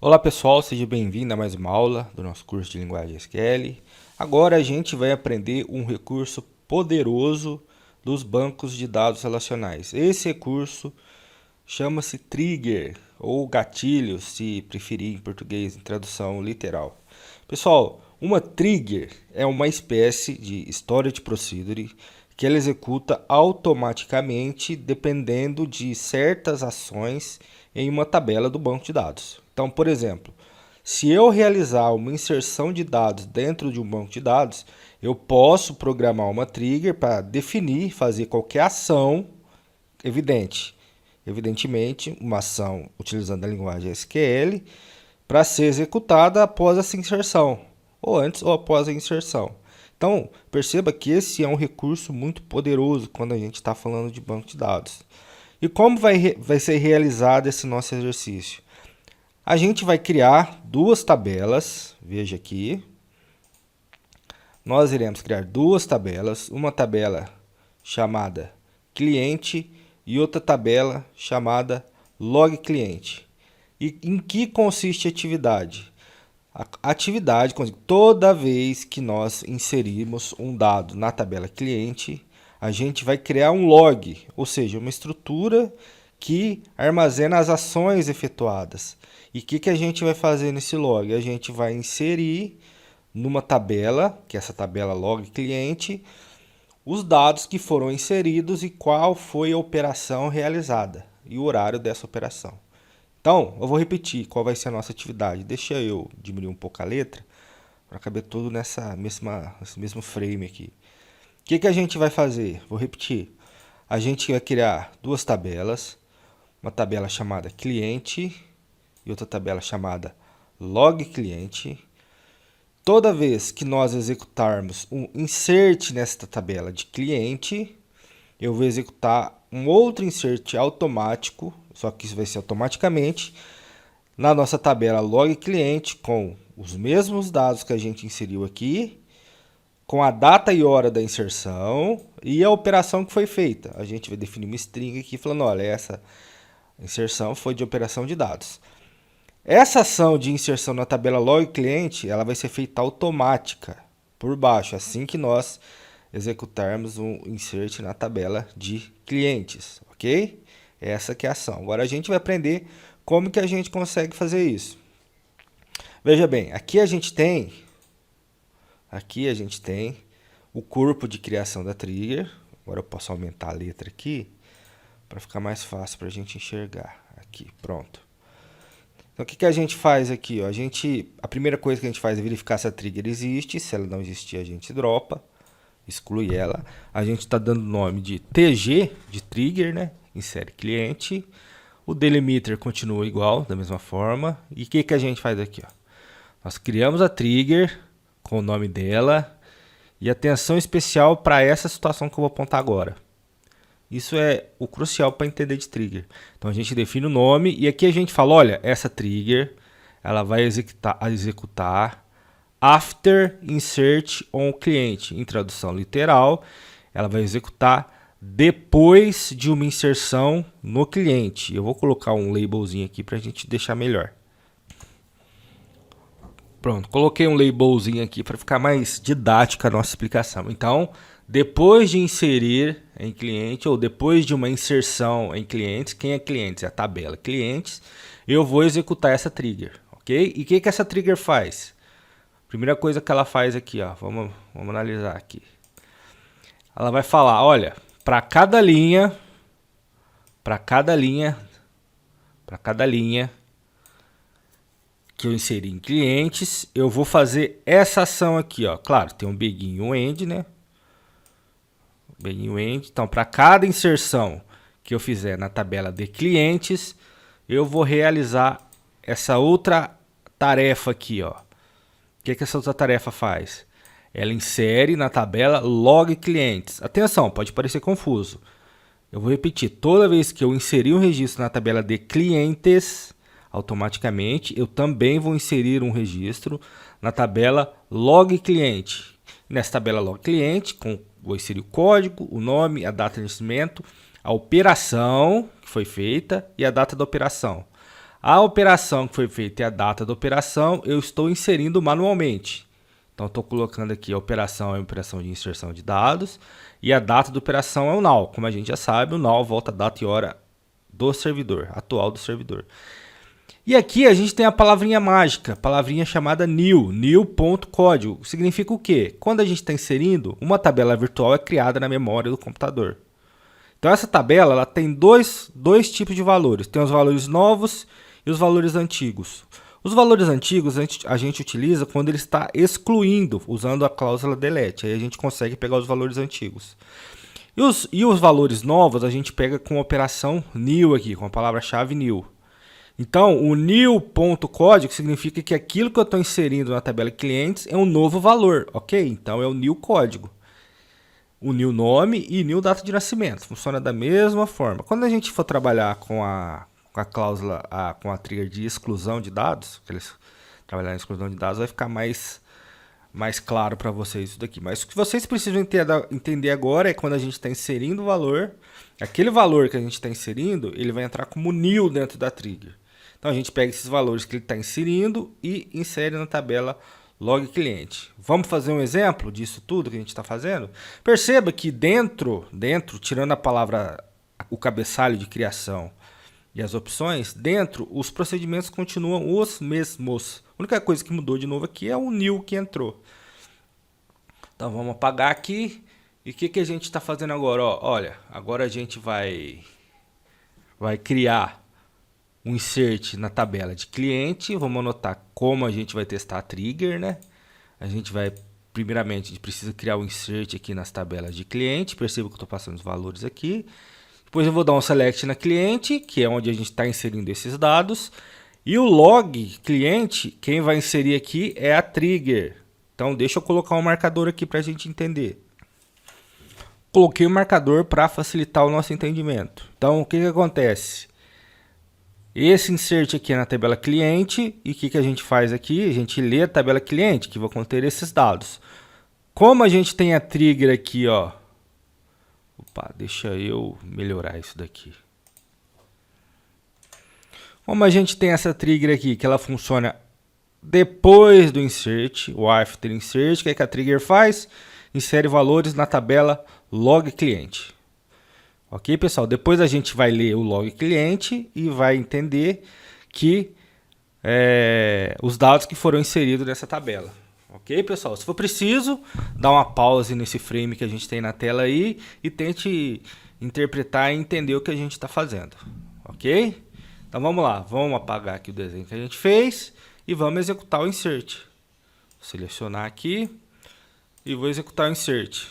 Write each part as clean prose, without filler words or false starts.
Olá pessoal, seja bem-vindo a mais uma aula do nosso curso de linguagem SQL. Agora a gente vai aprender um recurso poderoso dos bancos de dados relacionais. Esse recurso chama-se trigger ou gatilho, se preferir em português, em tradução literal. Pessoal, uma trigger é uma espécie de storage procedure que ela executa automaticamente dependendo de certas ações em uma tabela do banco de dados. Então, por exemplo, se eu realizar uma inserção de dados dentro de um banco de dados, eu posso programar uma trigger para definir, fazer qualquer ação evidentemente, uma ação utilizando a linguagem SQL para ser executada após essa inserção, ou antes ou após a inserção. Então, perceba que esse é um recurso muito poderoso quando a gente está falando de banco de dados. E como vai ser realizado esse nosso exercício? A gente vai criar duas tabelas, veja aqui. Nós iremos criar duas tabelas, uma tabela chamada cliente e outra tabela chamada log cliente. E em que consiste a atividade? A atividade, toda vez que nós inserirmos um dado na tabela cliente, a gente vai criar um log, ou seja, uma estrutura que armazena as ações efetuadas. E o que a gente vai fazer nesse log? A gente vai inserir numa tabela, que é essa tabela log cliente, os dados que foram inseridos e qual foi a operação realizada e o horário dessa operação. Então, eu vou repetir qual vai ser a nossa atividade. Deixa eu diminuir um pouco a letra para caber tudo nesse mesmo frame aqui. O que a gente vai fazer? Vou repetir. A gente vai criar duas tabelas, uma tabela chamada cliente e outra tabela chamada log cliente. Toda vez que nós executarmos um insert nesta tabela de cliente, eu vou executar um outro insert automático, só que isso vai ser automaticamente, na nossa tabela log cliente, com os mesmos dados que a gente inseriu aqui, com a data e hora da inserção e a operação que foi feita. A gente vai definir uma string aqui falando, olha, essa inserção foi de operação de dados. Essa ação de inserção na tabela log cliente, ela vai ser feita automática por baixo, assim que nós executarmos um insert na tabela de clientes, ok? Essa que é a ação. Agora a gente vai aprender como que a gente consegue fazer isso. Veja bem, aqui a gente tem o corpo de criação da trigger. Agora eu posso aumentar a letra aqui para ficar mais fácil para a gente enxergar. Aqui, pronto. Então, o que a gente faz aqui? Ó? A primeira coisa que a gente faz é verificar se a trigger existe. Se ela não existir, a gente dropa, exclui ela. A gente está dando nome de TG, de trigger, né? Insere cliente. O delimiter continua igual, da mesma forma. E o que a gente faz aqui? Ó? Nós criamos a trigger com o nome dela. E atenção especial para essa situação que eu vou apontar agora. Isso é o crucial para entender de trigger. Então a gente define o nome e aqui a gente fala, olha, essa trigger ela vai executar after insert on cliente. Em tradução literal, ela vai executar depois de uma inserção no cliente. Eu vou colocar um labelzinho aqui para a gente deixar melhor. Pronto, coloquei um labelzinho aqui para ficar mais didática a nossa explicação. Então, depois de inserir em cliente ou depois de uma inserção em clientes, quem é clientes? É a tabela clientes, eu vou executar essa trigger, ok? E o que essa trigger faz? Primeira coisa que ela faz aqui, ó, vamos analisar aqui. Ela vai falar, olha, para cada linha que eu inseri em clientes, eu vou fazer essa ação aqui, ó. Claro, tem um begin e um end, né? Begin e end. Então, para cada inserção que eu fizer na tabela de clientes, eu vou realizar essa outra tarefa aqui, ó. O que essa outra tarefa faz? Ela insere na tabela log clientes. Atenção, pode parecer confuso. Eu vou repetir, toda vez que eu inserir um registro na tabela de clientes, automaticamente eu também vou inserir um registro na tabela log cliente. Nessa tabela log cliente, vou inserir o código, o nome, a data de nascimento, a operação que foi feita e a data da operação. A operação que foi feita e a data da operação eu estou inserindo manualmente. Então, estou colocando aqui a operação é a operação de inserção de dados e a data da operação é o null. Como a gente já sabe, o null volta a data e hora do servidor, atual do servidor. E aqui a gente tem a palavrinha mágica, palavrinha chamada new.código. Significa o quê? Quando a gente está inserindo, uma tabela virtual é criada na memória do computador. Então, essa tabela ela tem dois tipos de valores. Tem os valores novos e os valores antigos. Os valores antigos a gente utiliza quando ele está excluindo, usando a cláusula delete. Aí a gente consegue pegar os valores antigos. E os valores novos a gente pega com a operação new aqui, com a palavra-chave new. Então, o new.código significa que aquilo que eu estou inserindo na tabela clientes é um novo valor, ok? Então, é o new código. O new nome e new data de nascimento. Funciona da mesma forma. Quando a gente for trabalhar com a cláusula, com a trigger de exclusão de dados, que eles trabalhar em exclusão de dados, vai ficar mais claro para vocês isso daqui. Mas o que vocês precisam entender agora é quando a gente está inserindo o valor, aquele valor que a gente está inserindo, ele vai entrar como new dentro da trigger. Então a gente pega esses valores que ele está inserindo e insere na tabela log cliente. Vamos fazer um exemplo disso tudo que a gente está fazendo? Perceba que dentro, tirando a palavra, o cabeçalho de criação e as opções, dentro os procedimentos continuam os mesmos. A única coisa que mudou de novo aqui é o new que entrou. Então vamos apagar aqui. E o que a gente está fazendo agora? Ó, olha, agora a gente vai criar um insert na tabela de cliente. Vamos anotar como a gente vai testar a trigger, né? A gente vai, primeiramente, a gente precisa criar um insert aqui nas tabelas de cliente. Perceba que eu estou passando os valores aqui. Depois eu vou dar um select na cliente, que é onde a gente está inserindo esses dados. E o log cliente, quem vai inserir aqui é a trigger. Então deixa eu colocar um marcador aqui para a gente entender. Coloquei o marcador para facilitar o nosso entendimento. Então o que acontece? Esse insert aqui é na tabela cliente, e o que a gente faz aqui? A gente lê a tabela cliente, que vai conter esses dados. Como a gente tem a trigger aqui, ó. Opa, deixa eu melhorar isso daqui. Como a gente tem essa trigger aqui, que ela funciona depois do insert, o after insert, o que a trigger faz? Insere valores na tabela log cliente. Ok, pessoal? Depois a gente vai ler o log cliente e vai entender que os dados que foram inseridos nessa tabela. Ok, pessoal? Se for preciso, dá uma pause nesse frame que a gente tem na tela aí e tente interpretar e entender o que a gente está fazendo. Ok? Então vamos lá. Vamos apagar aqui o desenho que a gente fez e vamos executar o insert. Vou selecionar aqui e vou executar o insert.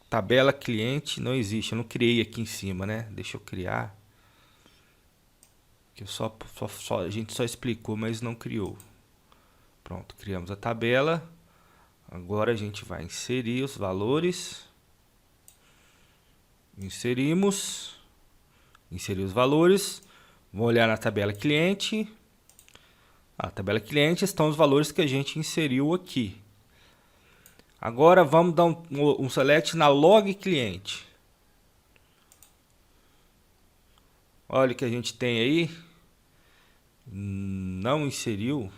Tabela cliente não existe, eu não criei aqui em cima, né? Deixa eu criar. Que a gente só explicou, mas não criou. Pronto, criamos a tabela. Agora a gente vai inserir os valores. Inserir os valores. Vou olhar na tabela cliente. Na tabela cliente estão os valores que a gente inseriu aqui. Agora vamos dar um select na log cliente. Olha o que a gente tem aí. Não inseriu.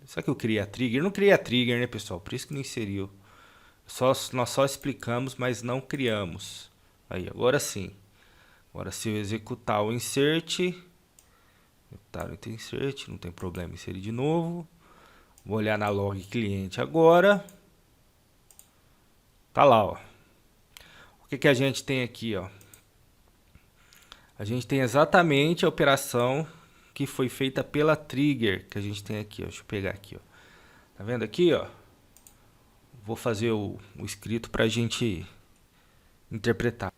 Será que eu criei a trigger? Eu não criei a trigger, né, pessoal? Por isso que não inseriu. Nós só explicamos, mas não criamos. Aí, agora sim. Agora se eu executar o insert, não tem problema inserir de novo. Vou olhar na log cliente agora. Tá lá, ó. O que a gente tem aqui, ó? A gente tem exatamente a operação que foi feita pela trigger que a gente tem aqui, ó. Deixa eu pegar aqui, ó. Tá vendo aqui, ó? Vou fazer o escrito pra gente interpretar.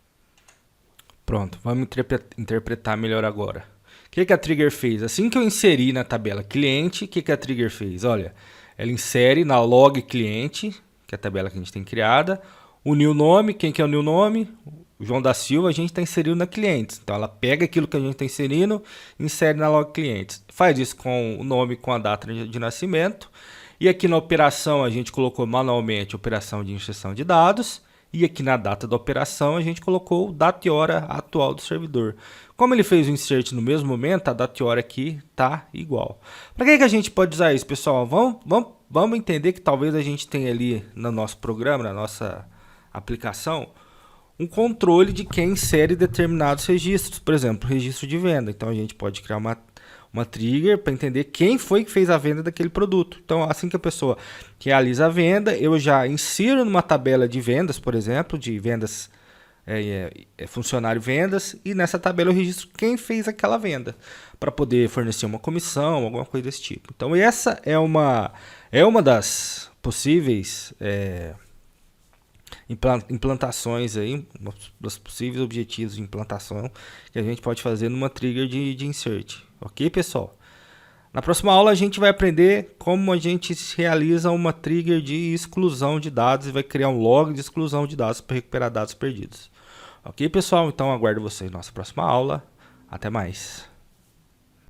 Pronto, vamos interpretar melhor agora. O que a trigger fez? Assim que eu inseri na tabela cliente, o que a trigger fez? Olha, ela insere na log cliente, que é a tabela que a gente tem criada, o new nome. Quem que é o new nome? O João da Silva, a gente está inserindo na clientes. Então ela pega aquilo que a gente está inserindo e insere na log clientes. Faz isso com o nome, com a data de nascimento. E aqui na operação a gente colocou manualmente a operação de inserção de dados. E aqui na data da operação a gente colocou data e hora atual do servidor. Como ele fez o insert no mesmo momento, a data e hora aqui está igual. Para que a gente pode usar isso, pessoal? Vamos entender que talvez a gente tenha ali no nosso programa, na nossa aplicação, um controle de quem insere determinados registros. Por exemplo, registro de venda. Então a gente pode criar uma trigger para entender quem foi que fez a venda daquele produto. Então, assim que a pessoa realiza a venda, eu já insiro numa tabela de vendas, por exemplo, de vendas, funcionário vendas, e nessa tabela eu registro quem fez aquela venda, para poder fornecer uma comissão, alguma coisa desse tipo. Então, essa é uma das possíveis implantações aí, dos possíveis objetivos de implantação que a gente pode fazer numa trigger de insert. Ok, pessoal? Na próxima aula a gente vai aprender como a gente realiza uma trigger de exclusão de dados e vai criar um log de exclusão de dados para recuperar dados perdidos. Ok, pessoal? Então aguardo vocês na nossa próxima aula. Até mais.